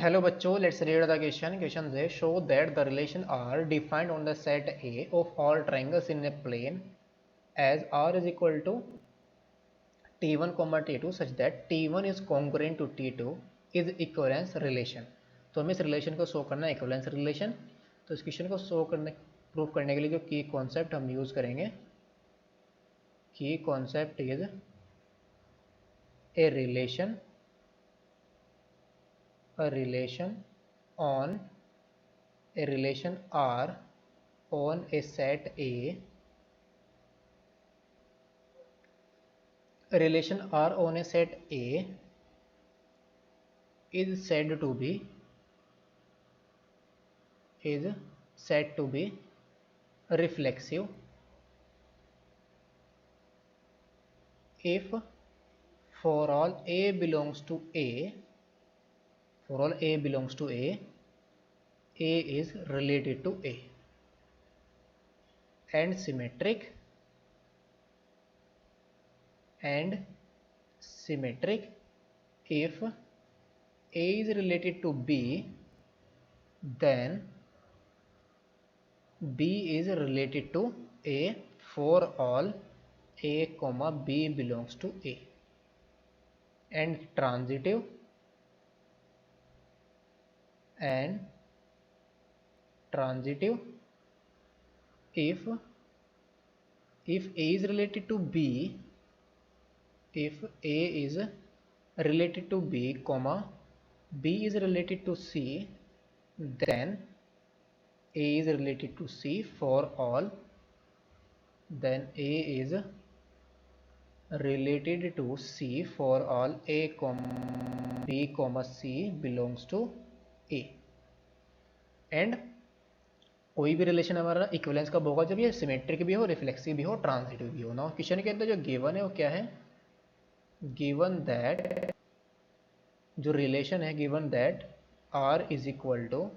Hello बच्चों, let's read the question. Question says show that the relation R defined on the set A of all triangles in a plane as R is equal to T1, T2 such that T1 is congruent to T2 is equivalence relation. तो हमें इस relation को show करना है equivalence relation. तो इस question को show करने प्रूव करने के लिए जो की कॉन्सेप्ट हम यूज करेंगे, की concept is a relation on a relation R on a set A. A relation R on a set A is said to be reflexive if for all A belongs to A, A is related to A, and symmetric if A is related to B, then B is related to A for all A, B belongs to A, and transitive if A is related to B, if A is related to B, B is related to C, then A is related to C for all, then A is related to C for all A, B, C belongs to A. And कोई भी relation हमारा equivalence कब होगा, जब ये symmetric भी हो, reflexive भी हो, ट्रांजिटिव भी हो ना. क्वेश्चन के अंदर जो गिवन है वो क्या है, गिवन दैट जो रिलेशन है, given that R is equal to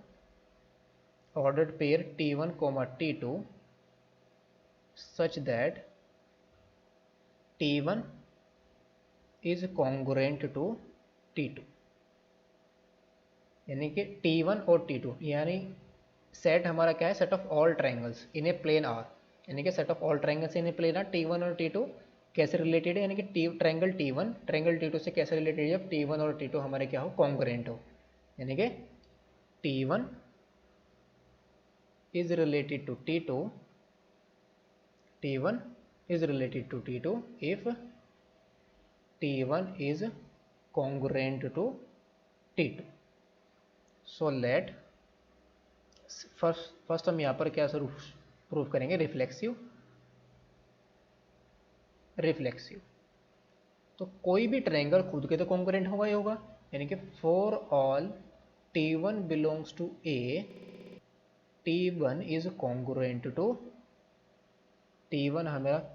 ordered pair T1, T2 such that T1 is congruent to T2, यानी कि T1 और T2 यानी सेट हमारा क्या है, set of all triangles in a plane R, यानी कि set of all triangles in a plane R. T1 और T2 कैसे रिलेटेड है, यानी कि ट्रायंगल T1 ट्रायंगल T2 से कैसे रिलेटेड है, जब T1 और T2 हमारे क्या हो, कॉन्ग्रुएंट हो. यानी कि T1 is related to T2, T1 is related to T2 if T1 is congruent to T2. So let first हम यहाँ पर क्या प्रूफ करेंगे, रिफ्लेक्सिव. तो कोई भी ट्रायंगल खुद के तो कॉन्ग्रुएंट होगा ही होगा, यानी कि for all T1 belongs to A, T1 is congruent to T1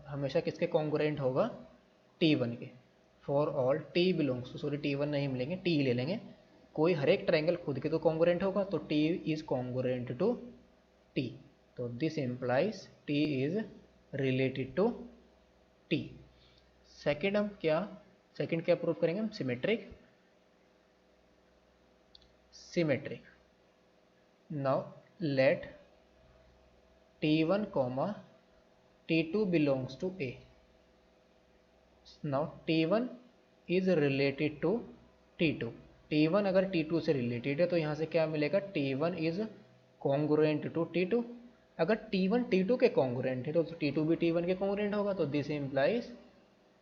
हमेशा किसके कॉन्ग्रुएंट होगा, T1 के. For all T belongs to, sorry T1 नहीं मिलेंगे, T ले लेंगे, कोई हर एक ट्रायंगल खुद के तो कॉन्ग्रुएंट होगा, तो T is congruent to T. तो this implies T is related to T. Second क्या प्रूव करेंगे हम, symmetric. Now let T1, T2 belongs to A. Now T1 is related to T2. T1 अगर T2 से related है तो यहाँ से क्या मिलेगा, T1 is congruent to T2. अगर T1 T2 के कॉन्ग्रुएंट है तो T2 भी T1 के कॉन्ग्रुएंट होगा, तो this implies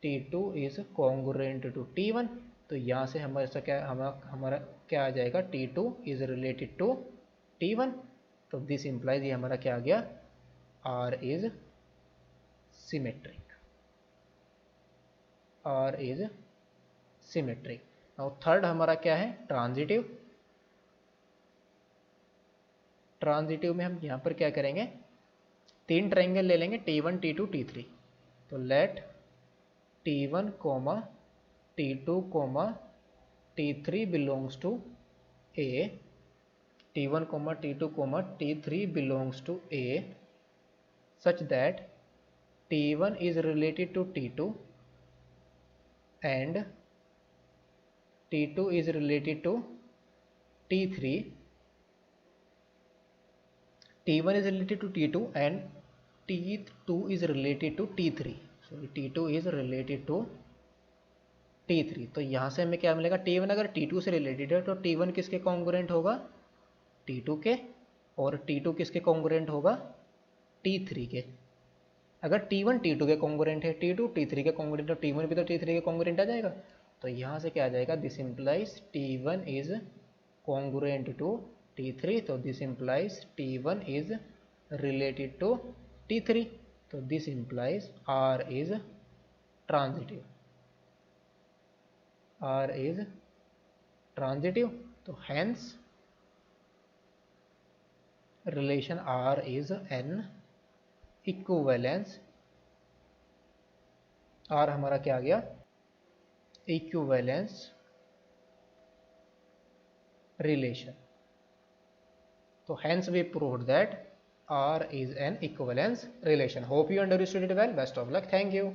T2 is congruent to T1. तो यहाँ से हमारा क्या आ जाएगा, T2 is related to T1. तो दिस इम्प्लाइज ये हमारा क्या आ गया, R इज सिमेट्रिक. और थर्ड हमारा क्या है, ट्रांजिटिव में हम यहाँ पर क्या करेंगे, तीन ट्रायंगल ले लेंगे T1, T2, T3. तो late T1, T2, T3 belongs to A, T1, T2, T3 belongs to A such that T1 is related to T2 and T2 is related to T3, T1 is related to T2 and T2 is related to T3. So T2 is related to T3. तो यहाँ से हमें क्या मिलेगा, T1 अगर T2 से related है तो T1 किसके कॉन्ग्रुएंट होगा, T2 के, और T2 किसके कॉन्ग्रुएंट होगा, T3 के। अगर T1 T2 के कॉन्ग्रुएंट है, T2 T3 के कॉन्ग्रुएंट है, तो T1 भी तो T3 के कॉन्ग्रुएंट आ जाएगा। तो यहाँ से क्या आ जाएगा, this implies T1 is congruent to T3, तो this implies T1 is related to T3, तो this implies R is transitive, R is transitive. तो hence relation R is an equivalence, R हमारा क्या आ गया, equivalence relation. So hence we proved that R is an equivalence relation. Hope you understood it well. Best of luck. Thank you.